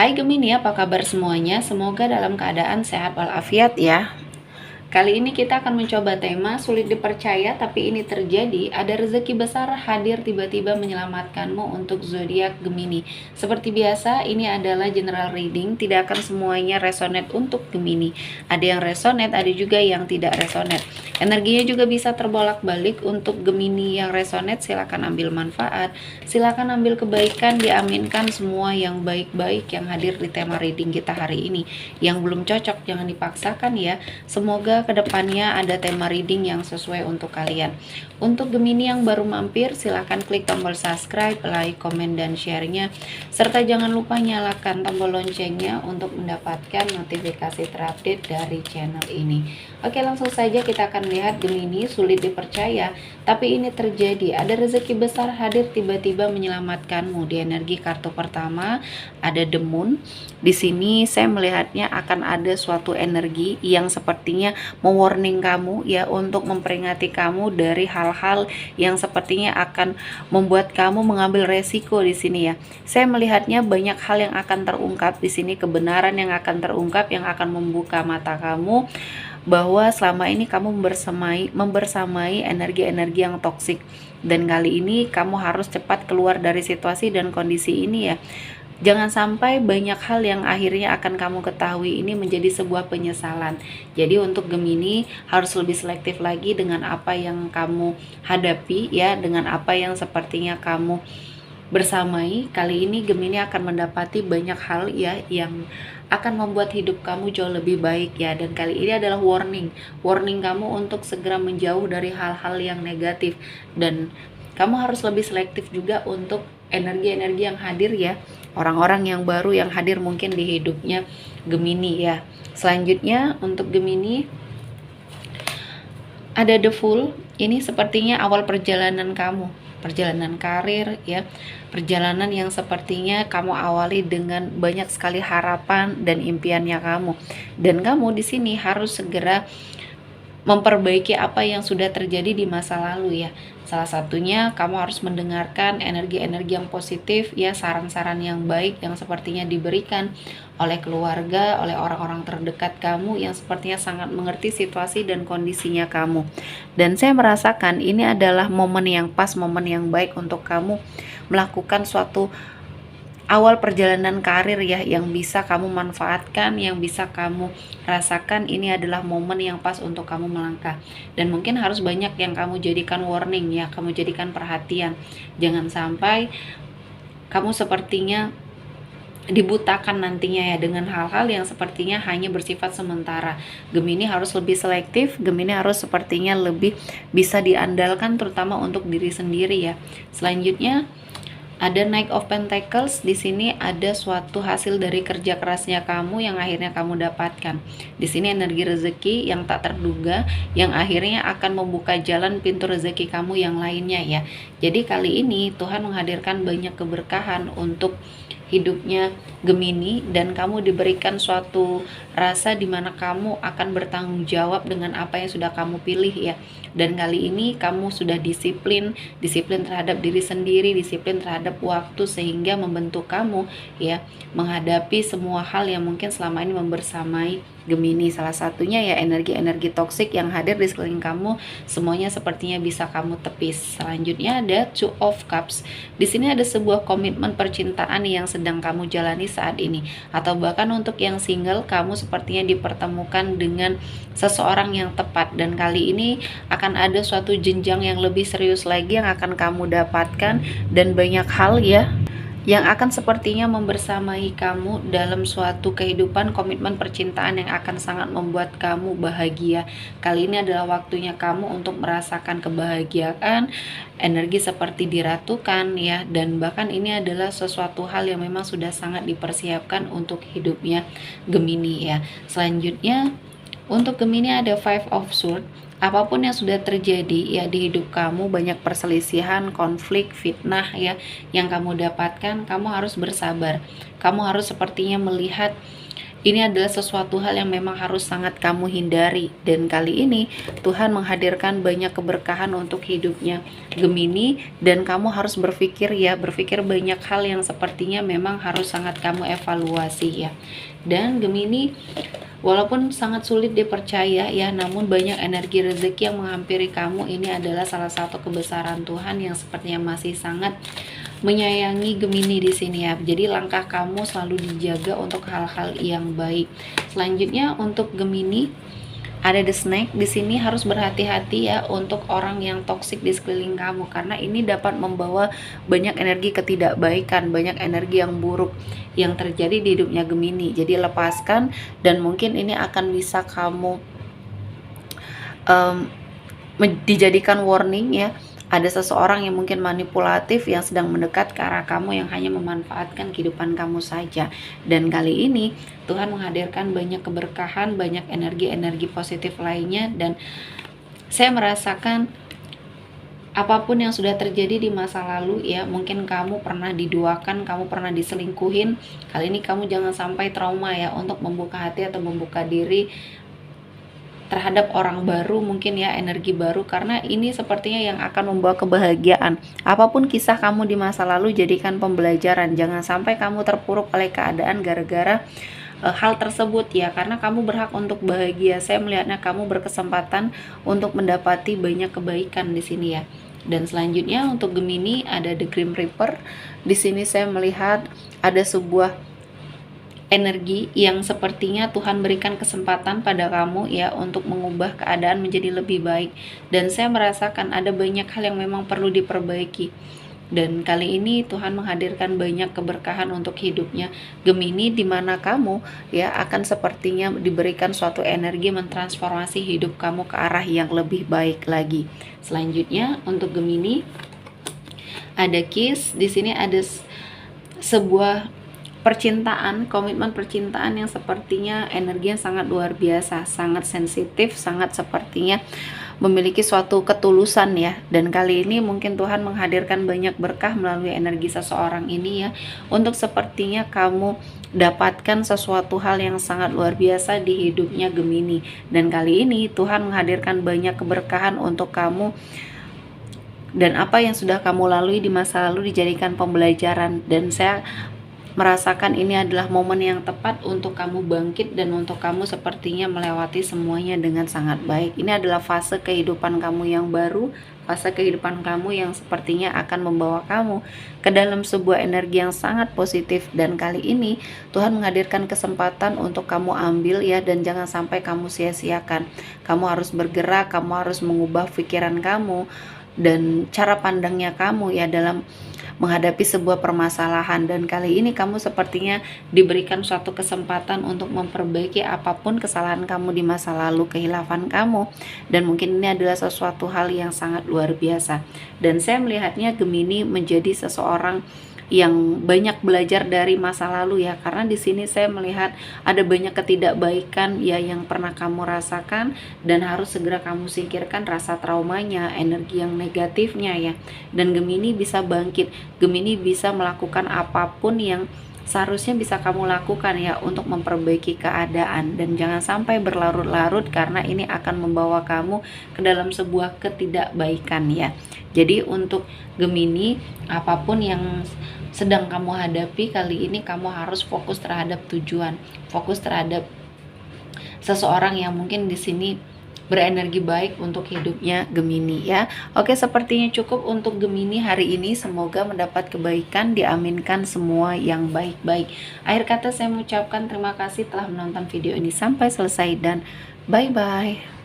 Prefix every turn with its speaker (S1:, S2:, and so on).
S1: Hai Gemini, apa kabar semuanya? Semoga dalam keadaan sehat walafiat ya. Kali ini kita akan mencoba tema sulit dipercaya tapi ini terjadi. Ada rezeki besar hadir tiba-tiba menyelamatkanmu untuk zodiak Gemini. Seperti biasa, ini adalah general reading, tidak akan semuanya resonate untuk Gemini. Ada yang resonate, ada juga yang tidak resonate. Energinya juga bisa terbolak-balik. Untuk Gemini yang resonate silakan ambil manfaat, silakan ambil kebaikan, diaminkan semua yang baik-baik yang hadir di tema reading kita hari ini. Yang belum cocok jangan dipaksakan ya. Semoga kedepannya ada tema reading yang sesuai untuk kalian. Untuk Gemini yang baru mampir, silahkan klik tombol subscribe, like, komen, dan share-nya. Serta jangan lupa nyalakan tombol loncengnya untuk mendapatkan notifikasi terupdate dari channel ini. Oke, langsung saja kita akan lihat Gemini sulit dipercaya, tapi ini terjadi. Ada rezeki besar hadir tiba-tiba menyelamatkanmu. Di energi kartu pertama ada The Moon. Di sini saya melihatnya akan ada suatu energi yang sepertinya mewarning kamu ya, untuk memperingati kamu dari hal-hal yang sepertinya akan membuat kamu mengambil resiko di sini ya. Saya melihatnya banyak hal yang akan terungkap di sini, kebenaran yang akan terungkap yang akan membuka mata kamu bahwa selama ini kamu membersamai energi-energi yang toksik, dan kali ini kamu harus cepat keluar dari situasi dan kondisi ini ya. Jangan sampai banyak hal yang akhirnya akan kamu ketahui ini menjadi sebuah penyesalan. Jadi untuk Gemini harus lebih selektif lagi dengan apa yang kamu hadapi ya, dengan apa yang sepertinya kamu bersamai. Kali ini Gemini akan mendapati banyak hal ya yang akan membuat hidup kamu jauh lebih baik ya. Dan kali ini adalah warning kamu untuk segera menjauh dari hal-hal yang negatif, dan kamu harus lebih selektif juga untuk energi-energi yang hadir ya, orang-orang yang baru yang hadir mungkin di hidupnya Gemini ya. Selanjutnya untuk Gemini ada The Fool. Ini sepertinya awal perjalanan kamu, perjalanan karir ya, perjalanan yang sepertinya kamu awali dengan banyak sekali harapan dan impiannya kamu, dan kamu di sini harus segera memperbaiki apa yang sudah terjadi di masa lalu ya. Salah satunya kamu harus mendengarkan energi-energi yang positif ya, saran-saran yang baik yang sepertinya diberikan oleh keluarga, oleh orang-orang terdekat kamu yang sepertinya sangat mengerti situasi dan kondisinya kamu. Dan saya merasakan ini adalah momen yang pas, momen yang baik untuk kamu melakukan suatu awal perjalanan karir ya, yang bisa kamu manfaatkan, yang bisa kamu rasakan. Ini adalah momen yang pas untuk kamu melangkah, dan mungkin harus banyak yang kamu jadikan warning ya, kamu jadikan perhatian. Jangan sampai kamu sepertinya dibutakan nantinya ya dengan hal-hal yang sepertinya hanya bersifat sementara. Gemini harus lebih selektif, Gemini harus sepertinya lebih bisa diandalkan terutama untuk diri sendiri ya. Selanjutnya ada Knight of Pentacles. Di sini ada suatu hasil dari kerja kerasnya kamu yang akhirnya kamu dapatkan. Di sini energi rezeki yang tak terduga yang akhirnya akan membuka jalan pintu rezeki kamu yang lainnya ya. Jadi kali ini Tuhan menghadirkan banyak keberkahan untuk hidupnya Gemini, dan kamu diberikan suatu rasa di mana kamu akan bertanggung jawab dengan apa yang sudah kamu pilih ya. Dan kali ini kamu sudah disiplin terhadap diri sendiri, disiplin terhadap waktu, sehingga membentuk kamu ya menghadapi semua hal yang mungkin selama ini membersamai Gemini. Salah satunya ya energi-energi toksik yang hadir di sekeliling kamu, semuanya sepertinya bisa kamu tepis. Selanjutnya ada Two of Cups. Di sini ada sebuah komitmen percintaan yang sedang kamu jalani saat ini, atau bahkan untuk yang single, kamu sepertinya dipertemukan dengan seseorang yang tepat, dan kali ini akan ada suatu jenjang yang lebih serius lagi yang akan kamu dapatkan, dan banyak hal ya yang akan sepertinya membersamai kamu dalam suatu kehidupan komitmen percintaan yang akan sangat membuat kamu bahagia. Kali ini adalah waktunya kamu untuk merasakan kebahagiaan, energi seperti diratukan ya, dan bahkan ini adalah sesuatu hal yang memang sudah sangat dipersiapkan untuk hidupnya Gemini ya. Selanjutnya untuk Gemini ada Five of Swords. Apapun yang sudah terjadi ya di hidup kamu, banyak perselisihan, konflik, fitnah ya yang kamu dapatkan, kamu harus bersabar. Kamu harus sepertinya melihat Ini adalah sesuatu hal yang memang harus sangat kamu hindari. Dan kali ini Tuhan menghadirkan banyak keberkahan untuk hidupnya Gemini, dan kamu harus berpikir banyak hal yang sepertinya memang harus sangat kamu evaluasi ya. Dan Gemini, walaupun sangat sulit dipercaya ya, namun banyak energi rezeki yang menghampiri kamu. Ini adalah salah satu kebesaran Tuhan yang sepertinya masih sangat menyayangi Gemini di sini ya. Jadi langkah kamu selalu dijaga untuk hal-hal yang baik. Selanjutnya untuk Gemini, ada the snake di sini. Harus berhati-hati ya untuk orang yang toksik di sekeliling kamu, karena ini dapat membawa banyak energi ketidakbaikan, banyak energi yang buruk yang terjadi di hidupnya Gemini. Jadi lepaskan, dan mungkin ini akan bisa kamu dijadikan warning ya. Ada seseorang yang mungkin manipulatif yang sedang mendekat ke arah kamu, yang hanya memanfaatkan kehidupan kamu saja. Dan kali ini Tuhan menghadirkan banyak keberkahan, banyak energi-energi positif lainnya. Dan saya merasakan apapun yang sudah terjadi di masa lalu ya, mungkin kamu pernah diduakan, kamu pernah diselingkuhin, kali ini kamu jangan sampai trauma ya untuk membuka hati atau membuka diri terhadap orang baru, mungkin ya energi baru, karena ini sepertinya yang akan membawa kebahagiaan. Apapun kisah kamu di masa lalu, jadikan pembelajaran. Jangan sampai kamu terpuruk oleh keadaan gara-gara hal tersebut ya, karena kamu berhak untuk bahagia. Saya melihatnya kamu berkesempatan untuk mendapati banyak kebaikan di sini ya. Dan selanjutnya untuk Gemini ada The Grim Reaper. Di sini saya melihat ada sebuah energi yang sepertinya Tuhan berikan kesempatan pada kamu ya untuk mengubah keadaan menjadi lebih baik. Dan saya merasakan ada banyak hal yang memang perlu diperbaiki. Dan kali ini Tuhan menghadirkan banyak keberkahan untuk hidupnya Gemini, di mana kamu ya akan sepertinya diberikan suatu energi mentransformasi hidup kamu ke arah yang lebih baik lagi. Selanjutnya untuk Gemini ada Kiss. Di sini ada sebuah percintaan, komitmen percintaan yang sepertinya energinya sangat luar biasa, sangat sensitif, sangat sepertinya memiliki suatu ketulusan ya. Dan kali ini mungkin Tuhan menghadirkan banyak berkah melalui energi seseorang ini ya, untuk sepertinya kamu dapatkan sesuatu hal yang sangat luar biasa di hidupnya Gemini. Dan kali ini Tuhan menghadirkan banyak keberkahan untuk kamu, dan apa yang sudah kamu lalui di masa lalu dijadikan pembelajaran. Dan saya merasakan ini adalah momen yang tepat untuk kamu bangkit, dan untuk kamu sepertinya melewati semuanya dengan sangat baik. Ini adalah fase kehidupan kamu yang baru, fase kehidupan kamu yang sepertinya akan membawa kamu ke dalam sebuah energi yang sangat positif. Dan kali ini Tuhan menghadirkan kesempatan untuk kamu ambil ya, dan jangan sampai kamu sia-siakan. Kamu harus bergerak, kamu harus mengubah pikiran kamu dan cara pandangnya kamu ya dalam menghadapi sebuah permasalahan. Dan kali ini kamu sepertinya diberikan suatu kesempatan untuk memperbaiki apapun kesalahan kamu di masa lalu, kehilafan kamu, dan mungkin ini adalah sesuatu hal yang sangat luar biasa. Dan saya melihatnya Gemini menjadi seseorang yang banyak belajar dari masa lalu ya, karena di sini saya melihat ada banyak ketidakbaikan ya yang pernah kamu rasakan, dan harus segera kamu singkirkan rasa traumanya, energi yang negatifnya ya. Dan Gemini bisa bangkit, Gemini bisa melakukan apapun yang seharusnya bisa kamu lakukan ya untuk memperbaiki keadaan. Dan jangan sampai berlarut-larut, karena ini akan membawa kamu ke dalam sebuah ketidakbaikan ya. Jadi untuk Gemini, apapun yang sedang kamu hadapi kali ini, kamu harus fokus terhadap tujuan, fokus terhadap seseorang yang mungkin di sini berenergi baik untuk hidupnya Gemini ya. Oke, sepertinya cukup untuk Gemini hari ini. Semoga mendapat kebaikan, diaminkan semua yang baik-baik. Akhir kata saya mengucapkan terima kasih telah menonton video ini sampai selesai, dan bye-bye.